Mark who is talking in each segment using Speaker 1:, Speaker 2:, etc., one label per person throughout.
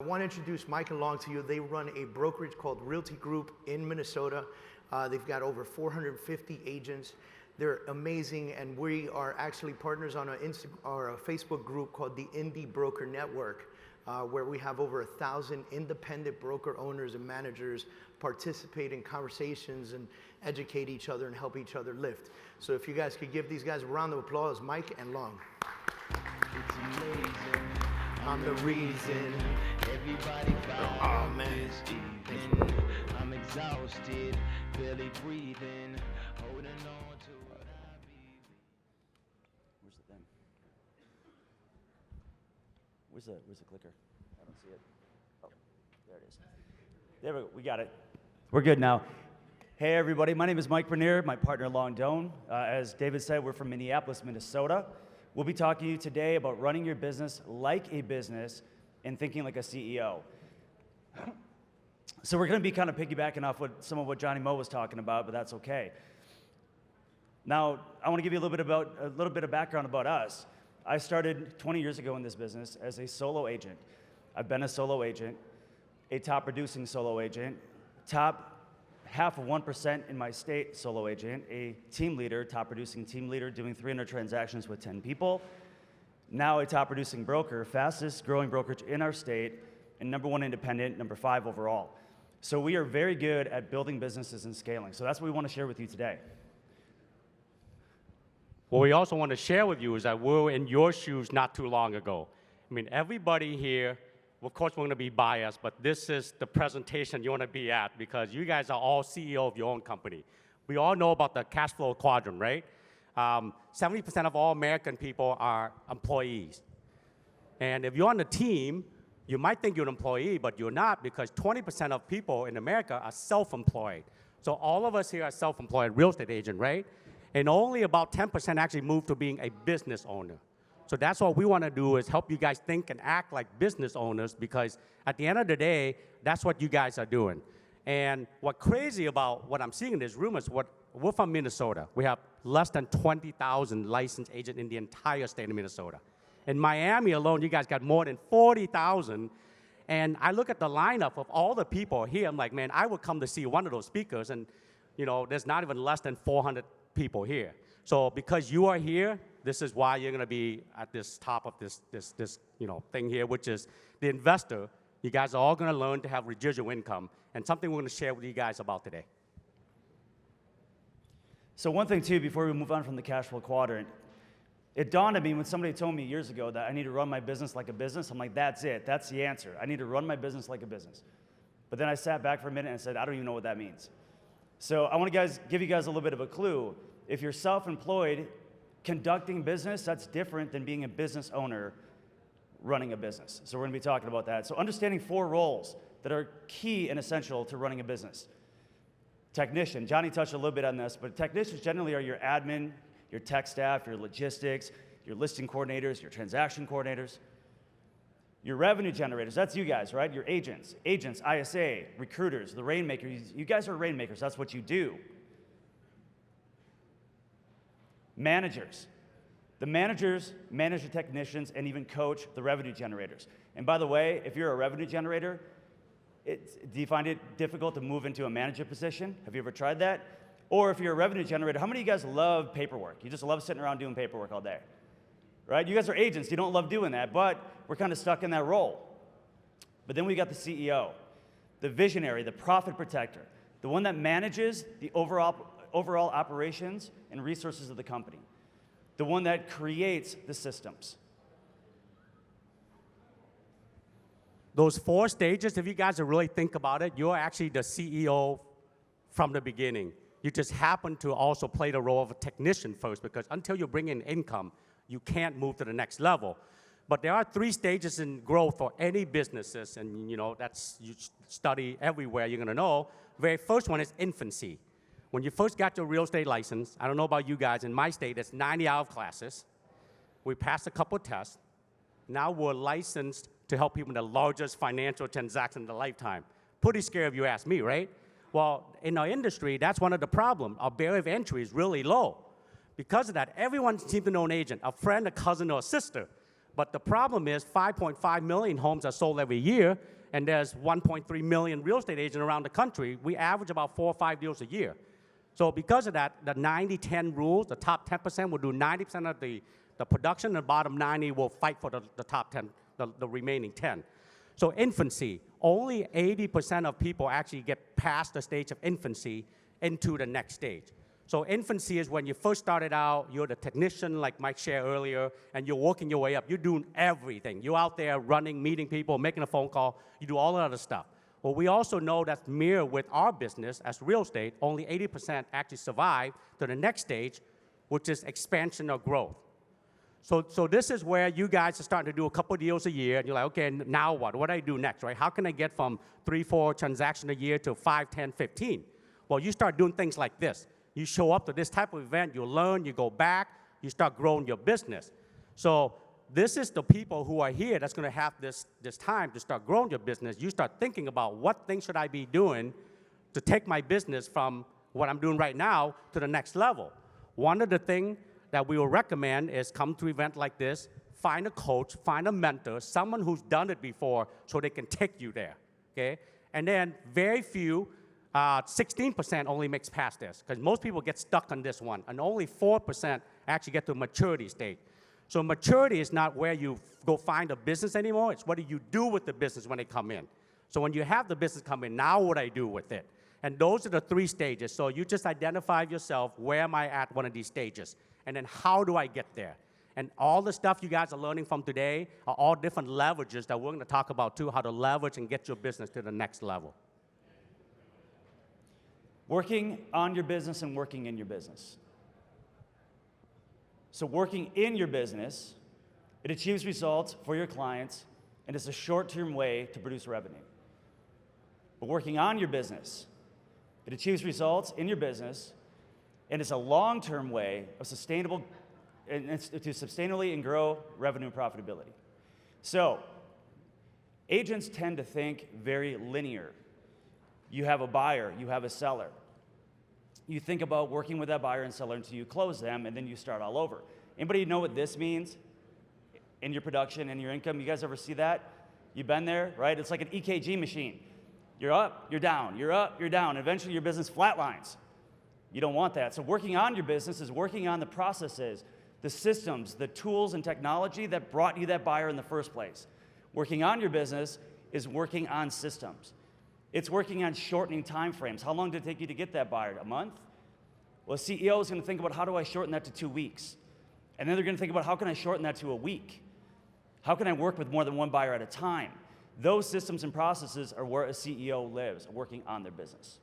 Speaker 1: I want to introduce Mike and Long to you. They run a brokerage called Realty Group in Minnesota. They've got over 450 agents. They're amazing, and we are actually partners on a Facebook group called the Indie Broker Network, where we have over 1,000 independent broker owners and managers participate in conversations and educate each other and help each other lift. So if you guys could give these guys a round of applause, Mike and Long.
Speaker 2: It's amazing.
Speaker 1: I'm the reason.
Speaker 2: Everybody
Speaker 1: Oh, man.
Speaker 2: I'm exhausted, barely breathing, holding on to what I be.
Speaker 3: Where's the thing? Where's the clicker? I don't see it. Oh, there it is. There we go. We got it. We're good now. Hey everybody, my name is Mike Bernier, my partner Long Doan. As David said, we're from Minneapolis, Minnesota. We'll be talking to you today about running your business like a business and thinking like a CEO. So we're going to be kind of piggybacking off some of what Johnny Moe was talking about, but that's okay. Now, I want to give you a little bit of background about us. I started 20 years ago in this business as a solo agent. I've been a solo agent, a top producing solo agent, top half of 1% in my state solo agent, a team leader, top producing team leader, doing 300 transactions with 10 people. Now a top producing broker, fastest growing brokerage in our state, and #1 independent, #5 overall. So we are very good at building businesses and scaling. So that's what we want to share with you today.
Speaker 4: What we also want to share with you is that we were in your shoes not too long ago. I mean, everybody here, of course, we're going to be biased, but this is the presentation you want to be at because you guys are all CEO of your own company. We all know about the cash flow quadrant, right? 70% of all American people are employees. And if you're on the team, you might think you're an employee, but you're not because 20% of people in America are self-employed. So all of us here are self-employed real estate agent, right? And only about 10% actually move to being a business owner. So that's what we want to do is help you guys think and act like business owners because at the end of the day, that's what you guys are doing. And what's crazy about what I'm seeing in this room is we're from Minnesota. We have less than 20,000 licensed agents in the entire state of Minnesota. In Miami alone, you guys got more than 40,000. And I look at the lineup of all the people here, I'm like, man, I would come to see one of those speakers and there's not even less than 400 people here. So because you are here, this is why you're going to be at this top of this thing here, which is the investor. You guys are all going to learn to have residual income, and something we're going to share with you guys about today.
Speaker 3: So one thing too, before we move on from the cash flow quadrant, it dawned on me when somebody told me years ago that I need to run my business like a business. I'm like, that's it. That's the answer. I need to run my business like a business. But then I sat back for a minute and said, I don't even know what that means. So I want to give you guys a little bit of a clue. If you're self-employed, conducting business, that's different than being a business owner running a business. So we're going to be talking about that. So understanding 4 roles that are key and essential to running a business. Technician, Johnny touched a little bit on this, but technicians generally are your admin, your tech staff, your logistics, your listing coordinators, your transaction coordinators. Your revenue generators, that's you guys, right? Your agents, ISA, recruiters, the rainmakers. You guys are rainmakers, that's what you do. Managers. The managers manage the technicians and even coach the revenue generators. And by the way, if you're a revenue generator, do you find it difficult to move into a manager position? Have you ever tried that? Or if you're a revenue generator, how many of you guys love paperwork? You just love sitting around doing paperwork all day, right? You guys are agents, you don't love doing that, but we're kind of stuck in that role. But then we got the CEO, the visionary, the profit protector, the one that manages the overall operations and resources of the company, the one that creates the systems.
Speaker 4: Those 4 stages, if you guys really think about it, you're actually the CEO from the beginning. You just happen to also play the role of a technician first because until you bring in income, you can't move to the next level. But there are 3 stages in growth for any businesses, and that's you study everywhere, you're going to know. Very first one is infancy. When you first got your real estate license, I don't know about you guys, in my state, it's 90-hour classes. We passed a couple tests. Now we're licensed to help people in the largest financial transaction in their lifetime. Pretty scary if you ask me, right? Well, in our industry, that's one of the problems. Our barrier of entry is really low. Because of that, everyone seems to know an agent, a friend, a cousin, or a sister. But the problem is 5.5 million homes are sold every year, and there's 1.3 million real estate agents around the country. We average about 4 or 5 deals a year. So because of that, the 90-10 rules, the top 10% will do 90% of the production, and the bottom 90 will fight for the top 10, the remaining 10. So infancy, only 80% of people actually get past the stage of infancy into the next stage. So infancy is when you first started out, you're the technician, like Mike shared earlier, and you're working your way up. You're doing everything. You're out there running, meeting people, making a phone call. You do all the other stuff. Well, we also know that's mirrored with our business as real estate. Only 80% actually survive to the next stage, which is expansion or growth. So this is where you guys are starting to do a couple deals a year, and you're like, okay, now what? What do I do next, right? How can I get from 3-4 transactions a year to 5, 10, 15? Well, you start doing things like this. You show up to this type of event, you learn, you go back, you start growing your business. So this is the people who are here that's going to have this time to start growing your business. You start thinking about what things should I be doing to take my business from what I'm doing right now to the next level. One of the things that we will recommend is come to an event like this, find a coach, find a mentor, someone who's done it before so they can take you there, okay? And then very few, 16% only makes past this, because most people get stuck on this one, and only 4% actually get to maturity stage. So maturity is not where you go find a business anymore, it's what do you do with the business when they come in. So when you have the business come in, now what do I do with it? And those are the 3 stages. So you just identify yourself, where am I at one of these stages? And then how do I get there? And all the stuff you guys are learning from today are all different leverages that we're going to talk about too, how to leverage and get your business to the next level.
Speaker 3: Working on your business and working in your business. So working in your business, it achieves results for your clients, and it's a short-term way to produce revenue. But working on your business, it achieves results in your business, and it's a long-term way of to sustainably and grow revenue and profitability. So agents tend to think very linear. You have a buyer, you have a seller. You think about working with that buyer and seller until you close them, and then you start all over. Anybody know what this means in your production and your income? You guys ever see that? You've been there, right? It's like an EKG machine. You're up, you're down, you're up, you're down. Eventually your business flatlines. You don't want that. So working on your business is working on the processes, the systems, the tools and technology that brought you that buyer in the first place. Working on your business is working on systems. It's working on shortening time frames. How long did it take you to get that buyer? A month? Well, a CEO is going to think about, how do I shorten that to 2 weeks? And then they're going to think about, how can I shorten that to a week? How can I work with more than one buyer at a time? Those systems and processes are where a CEO lives, working on their business.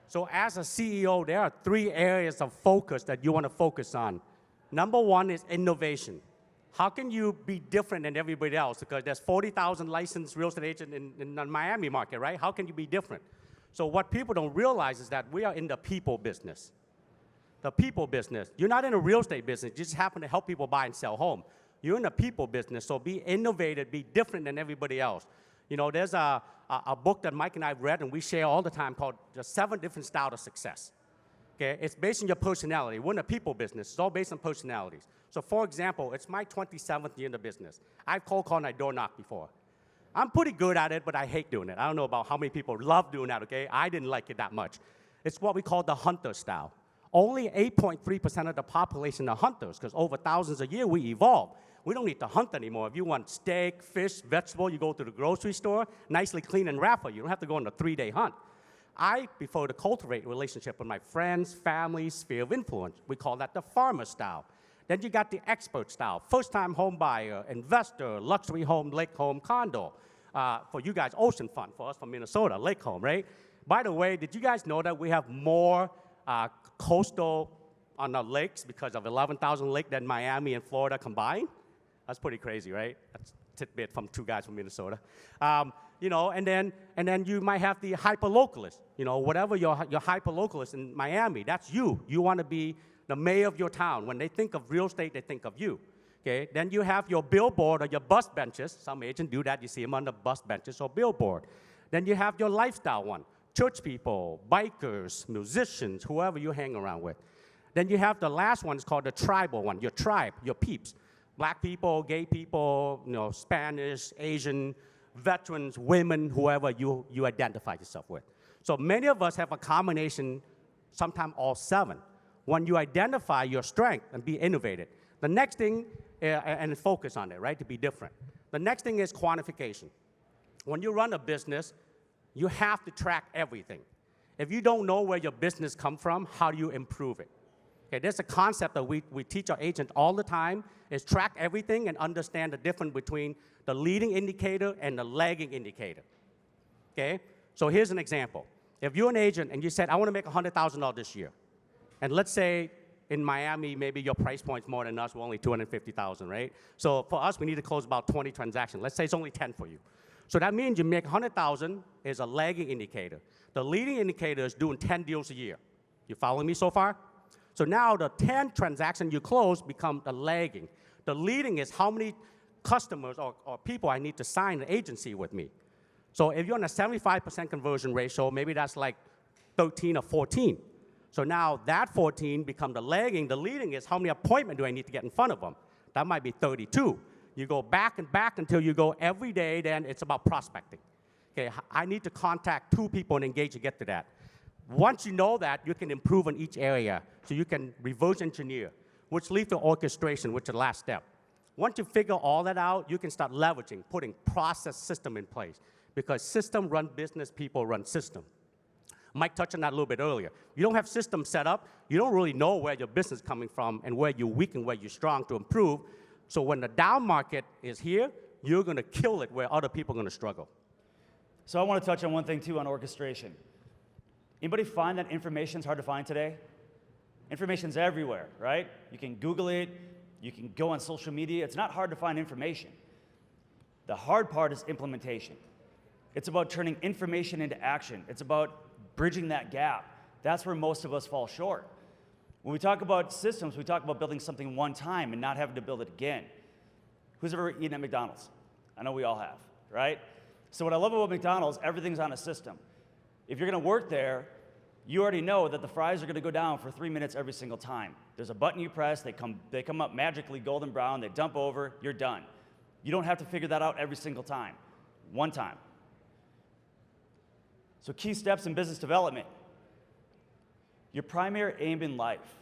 Speaker 4: So as a CEO, there are 3 areas of focus that you want to focus on. Number 1 is innovation. How can you be different than everybody else? Because there's 40,000 licensed real estate agents in the Miami market, right? How can you be different? So what people don't realize is that we are in the people business. The people business. You're not in a real estate business. You just happen to help people buy and sell home. You're in the people business, so be innovative, be different than everybody else. You know, there's a book that Mike and I have read and we share all the time called The 7 Different Styles of Success. Okay? It's based on your personality. We're in the people business. It's all based on personalities. So for example, it's my 27th year in the business. I've cold called and I door knocked before. I'm pretty good at it, but I hate doing it. I don't know about how many people love doing that, okay? I didn't like it that much. It's what we call the hunter style. Only 8.3% of the population are hunters, because over thousands of years we evolved. We don't need to hunt anymore. If you want steak, fish, vegetable, you go to the grocery store, nicely clean and wrapper. You don't have to go on a 3-day hunt. I prefer to cultivate a relationship with my friends, family, sphere of influence. We call that the farmer style. Then you got the expert style, first-time home buyer, investor, luxury home, lake home, condo. For you guys, ocean fund. For us from Minnesota, lake home, right? By the way, did you guys know that we have more coastal on the lakes because of 11,000 lakes than Miami and Florida combined? That's pretty crazy, right? That's a tidbit from 2 guys from Minnesota. You know, and then you might have the hyper-localist. You know, whatever your hyper-localist in Miami, that's you. You want to be the mayor of your town. When they think of real estate, they think of you. Okay? Then you have your billboard or your bus benches. Some agents do that. You see them on the bus benches or billboard. Then you have your lifestyle one. Church people, bikers, musicians, whoever you hang around with. Then you have the last one, it's called the tribal one, your tribe, your peeps. Black people, gay people, Spanish, Asian, veterans, women, whoever you identify yourself with. So many of us have a combination, sometimes all 7. When you identify your strength and be innovative, the next thing, and focus on it, right, to be different. The next thing is quantification. When you run a business, you have to track everything. If you don't know where your business comes from, how do you improve it? Okay, there's a concept that we teach our agents all the time, is track everything and understand the difference between the leading indicator and the lagging indicator. Okay, so here's an example. If you're an agent and you said, I want to make $100,000 this year, and let's say in Miami, maybe your price point's more than us, we're only $250,000, right? So for us, we need to close about 20 transactions. Let's say it's only 10 for you. So that means you make $100,000 is a lagging indicator. The leading indicator is doing 10 deals a year. You following me so far? So now the 10 transactions you close become the lagging. The leading is how many customers or people I need to sign an agency with me. So if you're on a 75% conversion ratio, maybe that's like 13 or 14. So now that 14 become the lagging. The leading is how many appointments do I need to get in front of them? That might be 32. You go back and back until you go every day, then it's about prospecting. Okay, I need to contact 2 people and engage to get to that. Once you know that, you can improve in each area. So you can reverse engineer, which leads to orchestration, which is the last step. Once you figure all that out, you can start leveraging, putting process system in place. Because system run business, people run system. Mike touched on that a little bit earlier. You don't have systems set up, you don't really know where your business is coming from and where you're weak and where you're strong to improve. So when the down market is here, you're going to kill it where other people are going to struggle.
Speaker 3: So I want to touch on one thing too on orchestration. Anybody find that information's hard to find today? Information's everywhere, right? You can Google it, you can go on social media. It's not hard to find information. The hard part is implementation. It's about turning information into action. It's about bridging that gap. That's where most of us fall short. When we talk about systems, we talk about building something one time and not having to build it again. Who's ever eaten at McDonald's? I know we all have, right? So what I love about McDonald's, everything's on a system. If you're going to work there, you already know that the fries are going to go down for 3 minutes every single time. There's a button you press, they come up magically golden brown, they dump over, you're done. You don't have to figure that out every single time. One time. So key steps in business development. Your primary aim in life.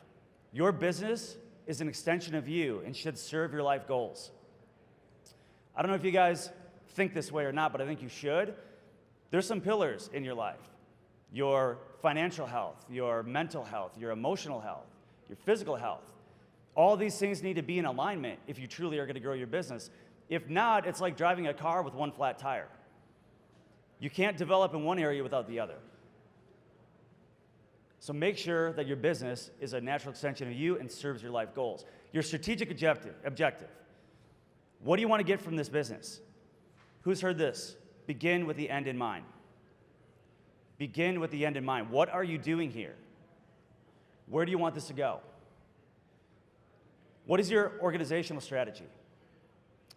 Speaker 3: Your business is an extension of you and should serve your life goals. I don't know if you guys think this way or not, but I think you should. There's some pillars in your life. Your financial health, your mental health, your emotional health, your physical health. All these things need to be in alignment if you truly are going to grow your business. If not, it's like driving a car with one flat tire. You can't develop in one area without the other. So make sure that your business is a natural extension of you and serves your life goals. Your strategic objective. What do you want to get from this business? Who's heard this? Begin with the end in mind. Begin with the end in mind. What are you doing here? Where do you want this to go? What is your organizational strategy?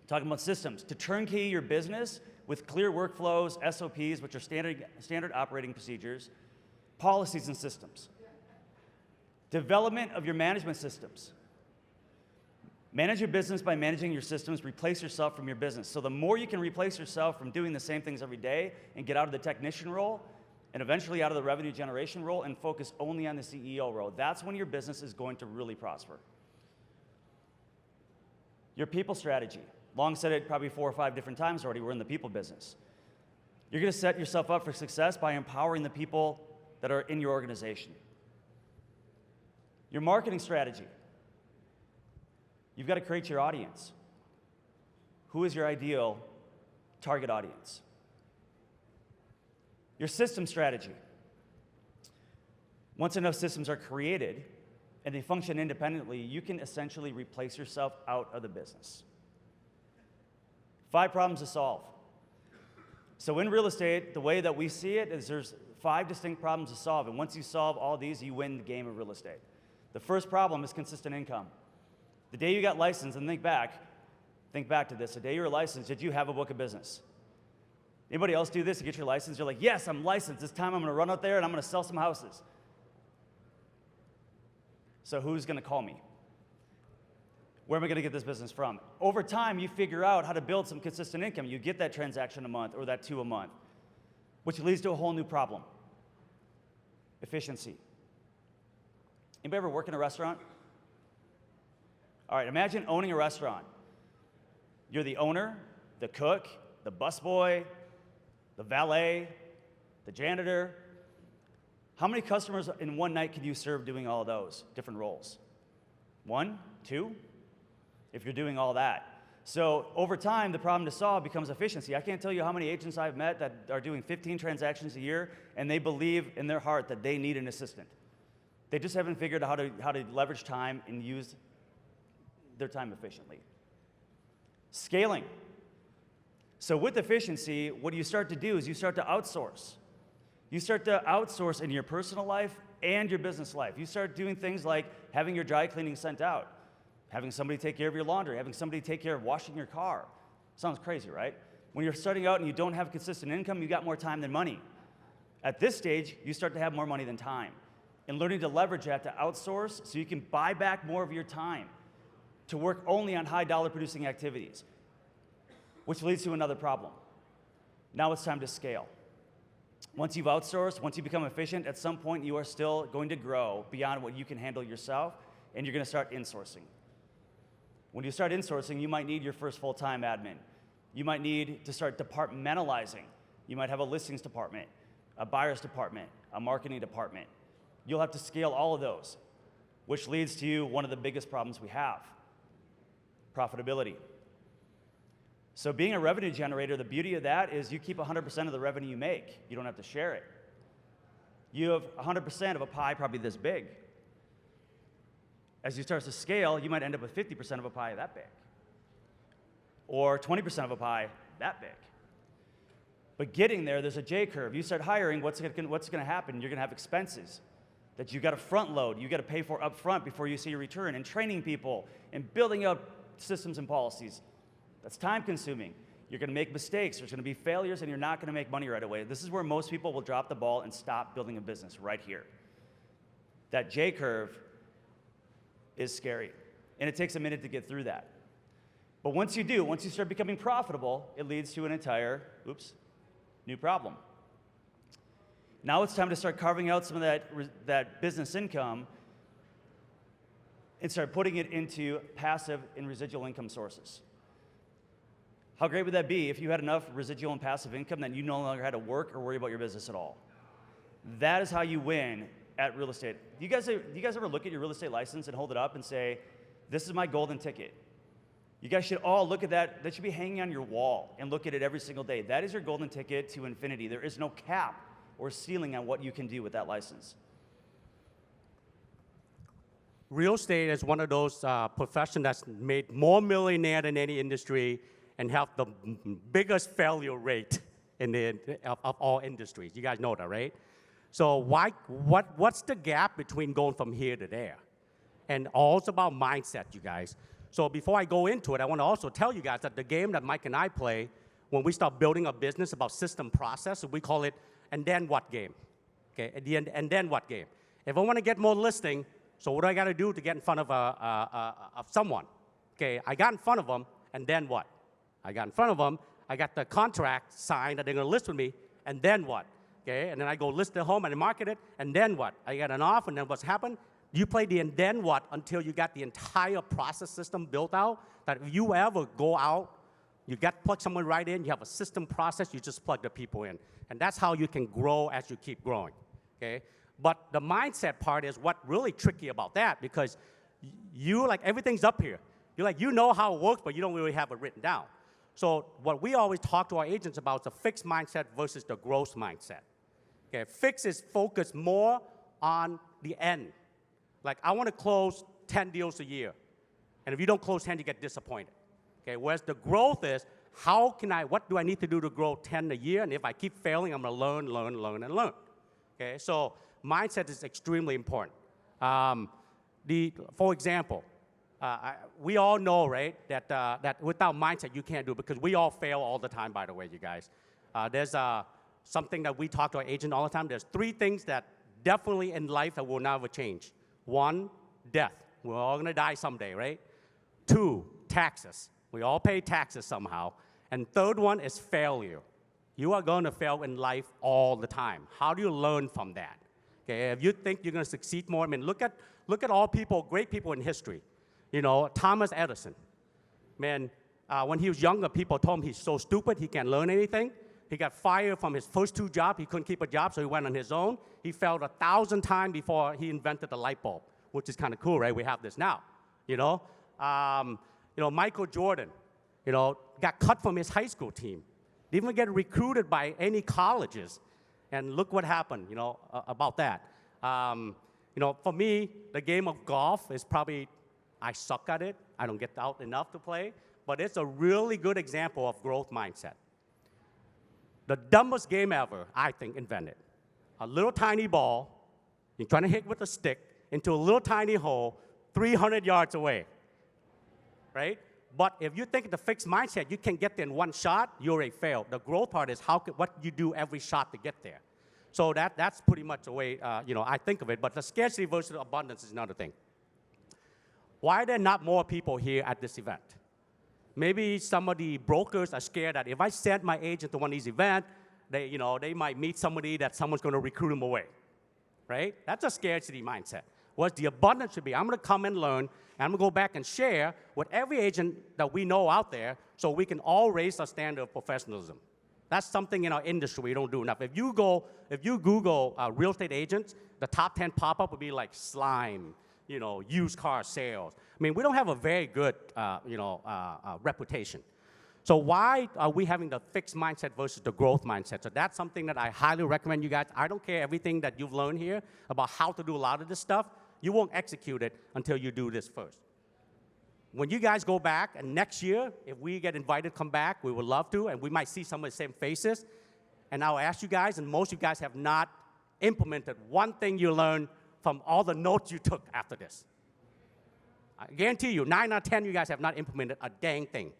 Speaker 3: Talking about systems. To turnkey your business with clear workflows, SOPs, which are standard operating procedures, policies and systems. Development of your management systems. Manage your business by managing your systems. Replace yourself from your business. So the more you can replace yourself from doing the same things every day and get out of the technician role and eventually out of the revenue generation role and focus only on the CEO role, that's when your business is going to really prosper. Your people strategy. Long said it probably 4 or 5 different times already, we're in the people business. You're going to set yourself up for success by empowering the people that are in your organization. Your marketing strategy. You've got to create your audience. Who is your ideal target audience? Your system strategy. Once enough systems are created and they function independently, you can essentially replace yourself out of the business. 5 problems to solve. So in real estate, the way that we see it is there's 5 distinct problems to solve, and once you solve all these, you win the game of real estate. The first problem is consistent income. The day you got licensed, and think back to this, the day you were licensed, did you have a book of business? Anybody else do this? You get your license, you're like, yes, I'm licensed. This time I'm gonna run out there and I'm gonna sell some houses. So who's gonna call me? Where am I going to get this business from? Over time, you figure out how to build some consistent income. You get that transaction a month or that 2 a month, which leads to a whole new problem. Efficiency. Anybody ever work in a restaurant? All right, imagine owning a restaurant. You're the owner, the cook, the busboy, the valet, the janitor. How many customers in one night can you serve doing all those different roles? 1, 2? If you're doing all that. So over time, the problem to solve becomes efficiency. I can't tell you how many agents I've met that are doing 15 transactions a year, and they believe in their heart that they need an assistant. They just haven't figured out how to leverage time and use their time efficiently. Scaling. So with efficiency, what you start to do is you start to outsource. You start to outsource in your personal life and your business life. You start doing things like having your dry cleaning sent out, having somebody take care of your laundry, having somebody take care of washing your car. Sounds crazy, right? When you're starting out and you don't have consistent income, you got more time than money. At this stage, you start to have more money than time. And learning to leverage that to outsource so you can buy back more of your time to work only on high dollar producing activities, which leads to another problem. Now it's time to scale. Once you've outsourced, once you become efficient, at some point you are still going to grow beyond what you can handle yourself, and you're going to start insourcing. When you start insourcing, you might need your first full-time admin. You might need to start departmentalizing. You might have a listings department, a buyer's department, a marketing department. You'll have to scale all of those, which leads to one of the biggest problems we have, profitability. So being a revenue generator, the beauty of that is you keep 100% of the revenue you make. You don't have to share it. You have 100% of a pie probably this big. As you start to scale, you might end up with 50% of a pie that big, or 20% of a pie that big. But getting there, there's a J curve. You start hiring, what's going to happen? You're going to have expenses that you got to front load, you got to pay for up front before you see a return, and training people and building out systems and policies. That's time consuming. You're going to make mistakes, there's going to be failures, and you're not going to make money right away. This is where most people will drop the ball and stop building a business, right here. That J curve is scary, and it takes a minute to get through that. But once you do, once you start becoming profitable, it leads to an entire, new problem. Now it's time to start carving out some of that business income and start putting it into passive and residual income sources. How great would that be if you had enough residual and passive income that you no longer had to work or worry about your business at all? That is how you win at real estate. Do you guys ever look at your real estate license and hold it up and say, this is my golden ticket? You guys should all look at that. That should be hanging on your wall and look at it every single day. That is your golden ticket to infinity. There is no cap or ceiling on what you can do with that license.
Speaker 4: Real estate is one of those professions that's made more millionaire than any industry and have the biggest failure rate of all industries. You guys know that, right? So what's the gap between going from here to there? And all it's about mindset, you guys. So before I go into it, I want to also tell you guys that the game that Mike and I play when we start building a business about system process, we call it and then what game. Okay, at the end, and then what game. If I want to get more listing, so what do I got to do to get in front of someone? Okay, I got in front of them, and then what? I got in front of them, I got the contract signed that they're going to list with me, and then what? Okay, and then I go list the home and market it, and then what? I got an offer, and then what's happened? You play the and then what until you got the entire process system built out, that if you ever go out, you plug someone right in, you have a system process, you just plug the people in. And that's how you can grow as you keep growing, okay? But the mindset part is what really tricky about that, because you, like, everything's up here. You're like, you know how it works, but you don't really have it written down. So what we always talk to our agents about is the fixed mindset versus the growth mindset. Okay, fixed is focused more on the end. Like, I want to close 10 deals a year. And if you don't close 10, you get disappointed. Okay, whereas the growth is, what do I need to do to grow 10 a year? And if I keep failing, I'm going to learn, and learn. Okay, so mindset is extremely important. For example, we all know, right, that without mindset, you can't do it, because we all fail all the time, by the way, you guys. There's something that we talk to our agent all the time. There's 3 things that definitely in life that will never change. 1, death. We're all going to die someday, right? 2, taxes. We all pay taxes somehow. And third one is failure. You are going to fail in life all the time. How do you learn from that? Okay, if you think you're going to succeed more, I mean, look at all people, great people in history. You know, Thomas Edison. Man, when he was younger, people told him he's so stupid, he can't learn anything. He got fired from his first 2 jobs. He couldn't keep a job, so he went on his own. He failed 1,000 times before he invented the light bulb, which is kind of cool, right? We have this now, you know? Michael Jordan, you know, got cut from his high school team. Didn't even get recruited by any colleges. And look what happened, you know, about that. For me, the game of golf is probably, I suck at it. I don't get out enough to play. But it's a really good example of growth mindset. The dumbest game ever, I think, invented. A little tiny ball, you're trying to hit with a stick into a little tiny hole 300 yards away, right? But if you think the fixed mindset, you can get there in one shot, you already failed. The growth part is what you do every shot to get there. So that's pretty much the way I think of it. But the scarcity versus abundance is another thing. Why are there not more people here at this event? Maybe some of the brokers are scared that if I send my agent to one of these events, they might meet somebody that someone's going to recruit them away, right? That's a scarcity mindset. What the abundance should be, I'm going to come and learn, and I'm going to go back and share with every agent that we know out there so we can all raise our standard of professionalism. That's something in our industry we don't do enough. If you Google real estate agents, the top 10 pop-up would be like slime, used car sales. I mean, we don't have a very good, reputation. So why are we having the fixed mindset versus the growth mindset? So that's something that I highly recommend you guys. I don't care everything that you've learned here about how to do a lot of this stuff. You won't execute it until you do this first. When you guys go back, and next year, if we get invited to come back, we would love to, and we might see some of the same faces. And I'll ask you guys, and most of you guys have not implemented one thing you learned from all the notes you took after this. I guarantee you, 9 out of 10 of you guys have not implemented a dang thing.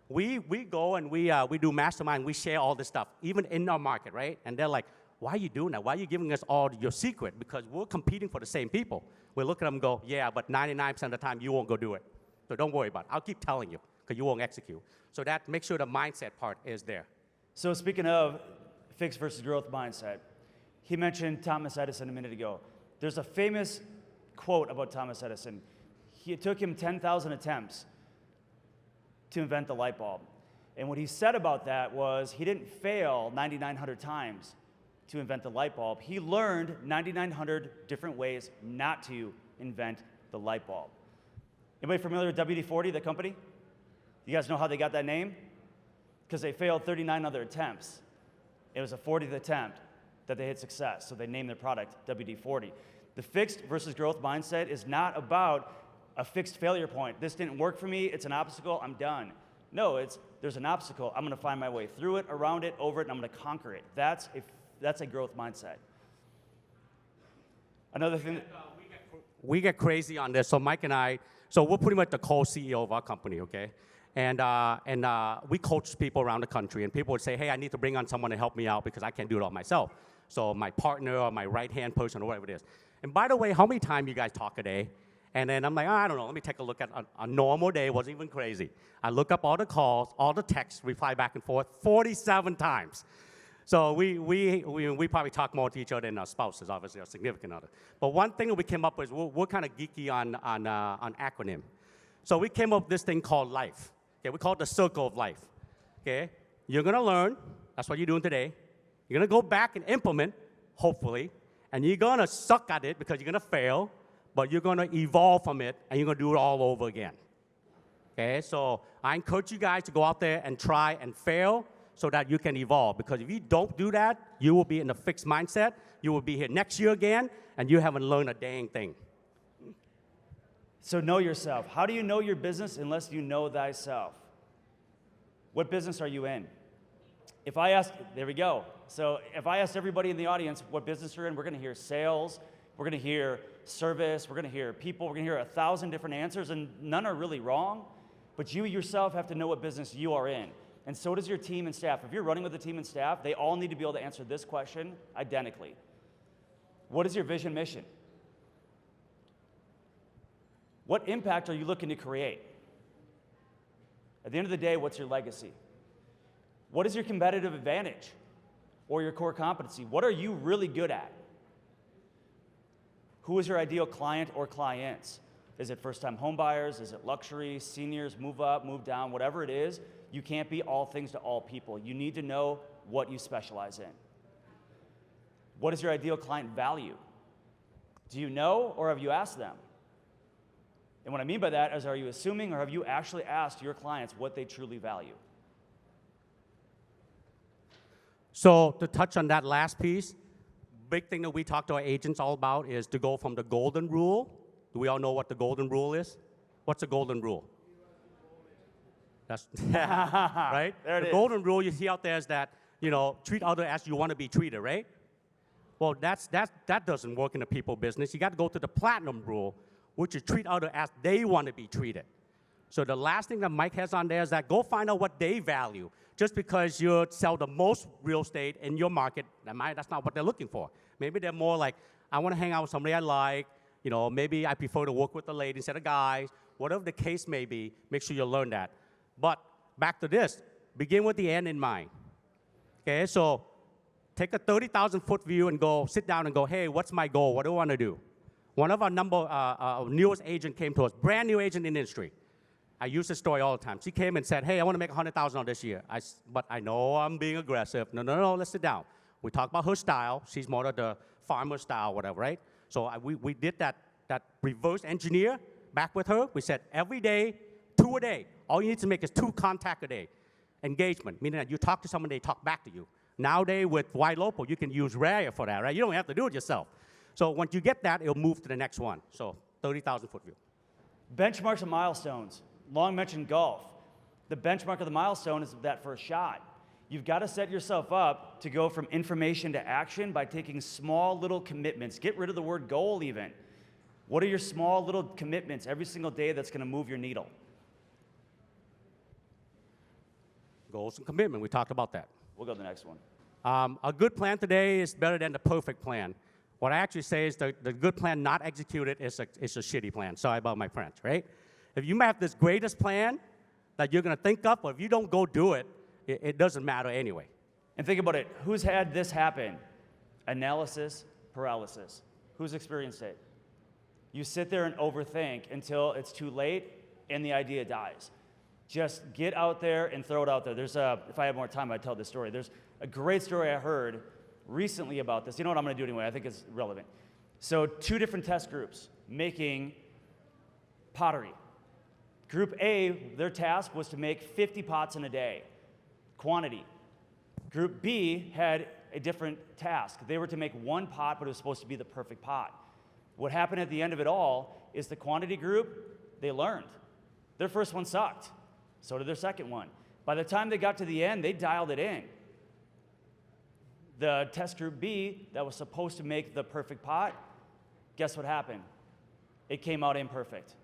Speaker 4: We go and we do mastermind, we share all this stuff, even in our market, right? And they're like, why are you doing that? Why are you giving us all your secret? Because we're competing for the same people. We look at them and go, yeah, but 99% of the time you won't go do it. So don't worry about it. I'll keep telling you because you won't execute. So that make sure the mindset part is there.
Speaker 3: So speaking of fixed versus growth mindset, he mentioned Thomas Edison a minute ago. There's a famous quote about Thomas Edison. It took him 10,000 attempts to invent the light bulb. And what he said about that was he didn't fail 9,900 times to invent the light bulb. He learned 9,900 different ways not to invent the light bulb. Anybody familiar with WD-40, the company? You guys know how they got that name? Because they failed 39 other attempts. It was a 40th attempt that they had success, so they named their product WD-40. The fixed versus growth mindset is not about a fixed failure point. This didn't work for me, it's an obstacle, I'm done. No, there's an obstacle, I'm gonna find my way through it, around it, over it, and I'm gonna conquer it. That's a growth mindset. Another thing
Speaker 4: we get crazy on this, so Mike and I, so we're pretty much the co-CEO of our company, okay? And we coach people around the country, and people would say, hey, I need to bring on someone to help me out because I can't do it all myself. So my partner or my right-hand person or whatever it is. And by the way, how many times you guys talk a day? And then I'm like, I don't know, let me take a look at a normal day. It wasn't even crazy. I look up all the calls, all the texts, reply back and forth 47 times. So we probably talk more to each other than our spouses, obviously, our significant other. But one thing that we came up with, we're kind of geeky on acronym. So we came up with this thing called LIFE. Okay, we call it the circle of life. Okay, you're gonna learn. That's what you're doing today. You're gonna go back and implement, hopefully, and you're gonna suck at it because you're gonna fail, but you're gonna evolve from it, and you're gonna do it all over again. Okay, so I encourage you guys to go out there and try and fail so that you can evolve. Because if you don't do that, you will be in a fixed mindset. You will be here next year again, and you haven't learned a dang thing.
Speaker 3: So know yourself. How do you know your business unless you know thyself? What business are you in? If I ask, there we go. So if I asked everybody in the audience what business you're in, we're gonna hear sales, we're gonna hear service, we're gonna hear people, we're gonna hear 1,000 different answers, and none are really wrong, but you yourself have to know what business you are in. And so does your team and staff. If you're running with a team and staff, they all need to be able to answer this question identically. What is your vision mission? What impact are you looking to create? At the end of the day, what's your legacy? What is your competitive advantage or your core competency? What are you really good at? Who is your ideal client or clients? Is it first-time home buyers? Is it luxury, seniors, move up, move down, whatever it is? You can't be all things to all people. You need to know what you specialize in. What is your ideal client value? Do you know or have you asked them? And what I mean by that is, are you assuming or have you actually asked your clients what they truly value?
Speaker 4: So to touch on that last piece, big thing that we talk to our agents all about is to go from the golden rule. Do we all know what the golden rule is? What's the golden rule? That's right?
Speaker 3: There it
Speaker 4: the
Speaker 3: is.
Speaker 4: golden rule you see out there is that, treat others as you want to be treated, right? Well, that doesn't work in the people business. You got to go to the platinum rule, which is treat others as they want to be treated. So the last thing that Mike has on there is that go find out what they value. Just because you sell the most real estate in your market, that's not what they're looking for. Maybe they're more like, I want to hang out with somebody I like. Maybe I prefer to work with a lady instead of guys. Whatever the case may be, make sure you learn that. But back to this, begin with the end in mind. Okay, so take a 30,000-foot view and go sit down and go, hey, what's my goal? What do I want to do? One of our newest agent came to us, brand new agent in the industry. I use this story all the time. She came and said, hey, I want to make $100,000 this year. But I know I'm being aggressive. No, let's sit down. We talked about her style. She's more of the farmer style, whatever, right? So we did that reverse engineer back with her. We said every day, 2 a day. All you need to make is 2 contacts a day. Engagement, meaning that you talk to someone, they talk back to you. Nowadays with YLocal, you can use Rare for that, right? You don't have to do it yourself. So once you get that, it'll move to the next one. So 30,000-foot view.
Speaker 3: Benchmarks and milestones. Long mentioned golf. The benchmark of the milestone is that first shot. You've got to set yourself up to go from information to action by taking small little commitments. Get rid of the word goal even. What are your small little commitments every single day that's going to move your needle?
Speaker 4: Goals and commitment, we talked about that.
Speaker 3: We'll go to the next one.
Speaker 4: A good plan today is better than the perfect plan. What I actually say is the good plan not executed is a shitty plan. Sorry about my French, right? If you have this greatest plan that you're going to think up, or if you don't go do it, it doesn't matter anyway.
Speaker 3: And think about it. Who's had this happen? Analysis paralysis. Who's experienced it? You sit there and overthink until it's too late and the idea dies. Just get out there and throw it out there. If I had more time, I'd tell this story. There's a great story I heard recently about this. You know what I'm going to do anyway? I think it's relevant. So 2 different test groups making pottery. Group A, their task was to make 50 pots in a day, quantity. Group B had a different task. They were to make 1 pot, but it was supposed to be the perfect pot. What happened at the end of it all is the quantity group, they learned. Their first one sucked. So did their second one. By the time they got to the end, they dialed it in. The test group B, that was supposed to make the perfect pot, guess what happened? It came out imperfect.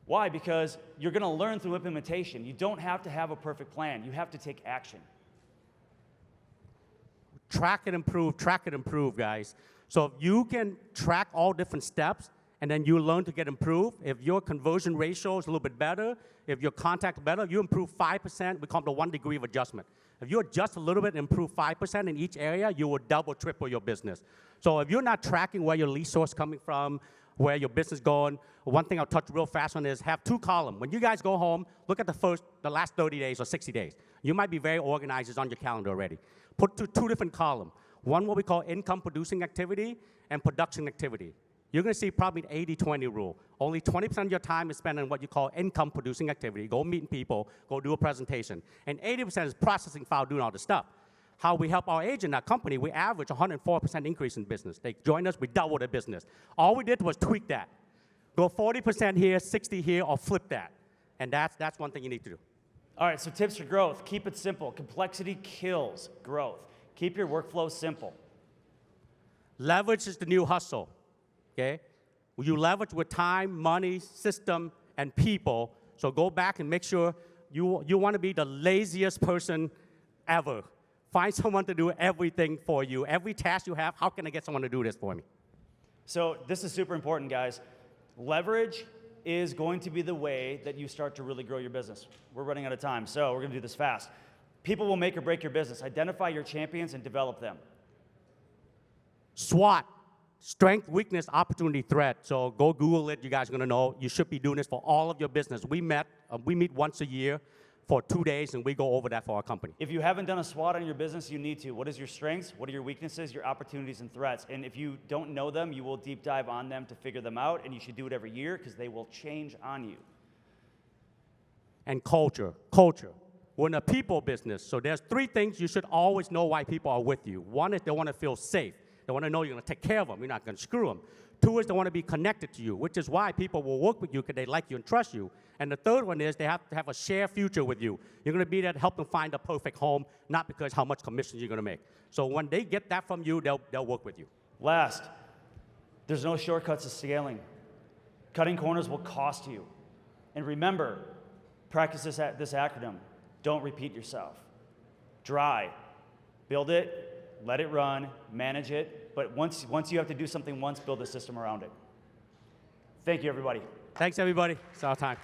Speaker 3: Why? Because you're going to learn through implementation. You don't have to have a perfect plan. You have to take action.
Speaker 4: Track and improve, guys. So if you can track all different steps, and then you learn to get improved. If your conversion ratio is a little bit better, if your contact better, you improve 5%, we call it the 1 degree of adjustment. If you adjust a little bit and improve 5% in each area, you will double, triple your business. So if you're not tracking where your lead source coming from, where your business going, one thing I'll touch real fast on is have 2 columns. When you guys go home, look at the last 30 days or 60 days. You might be very organized, it's on your calendar already. Put 2 different columns. One what we call income producing activity and production activity. You're going to see probably an 80-20 rule. Only 20% of your time is spent on what you call income producing activity. Go meeting people, go do a presentation. And 80% is processing file, doing all the stuff. How we help our agent, our company, we average 104% increase in business. They join us, we double their business. All we did was tweak that. Go 40% here, 60 here, or flip that. And that's one thing you need to do.
Speaker 3: All right, so tips for growth. Keep it simple. Complexity kills growth. Keep your workflow simple.
Speaker 4: Leverage is the new hustle, okay? You leverage with time, money, system, and people. So go back and make sure you want to be the laziest person ever. Find someone to do everything for you. Every task you have, how can I get someone to do this for me?
Speaker 3: So this is super important, guys. Leverage is going to be the way that you start to really grow your business. We're running out of time, so we're gonna do this fast. People will make or break your business. Identify your champions and develop them.
Speaker 4: SWOT, strength, weakness, opportunity, threat. So go Google it. You guys are gonna know. You should be doing this for all of your business. We meet once a year for 2 days, and we go over that for our company.
Speaker 3: If you haven't done a SWOT on your business, you need to. What is your strengths? What are your weaknesses, your opportunities, and threats? And if you don't know them, you will deep dive on them to figure them out, and you should do it every year because they will change on you.
Speaker 4: And culture, culture. We're in a people business, so there's 3 things you should always know why people are with you. 1 is they want to feel safe. They want to know you're going to take care of them. You're not going to screw them. 2 is they want to be connected to you, which is why people will work with you because they like you and trust you. And the 3rd one is they have to have a shared future with you. You're going to be there to help them find a perfect home, not because how much commission you're going to make. So when they get that from you, they'll work with you.
Speaker 3: Last, there's no shortcuts to scaling. Cutting corners will cost you. And remember, practice this acronym. Don't repeat yourself. DRY. Build it, let it run, manage it, but once you have to do something once, build a system around it. Thank you, everybody.
Speaker 4: Thanks, everybody. It's our time.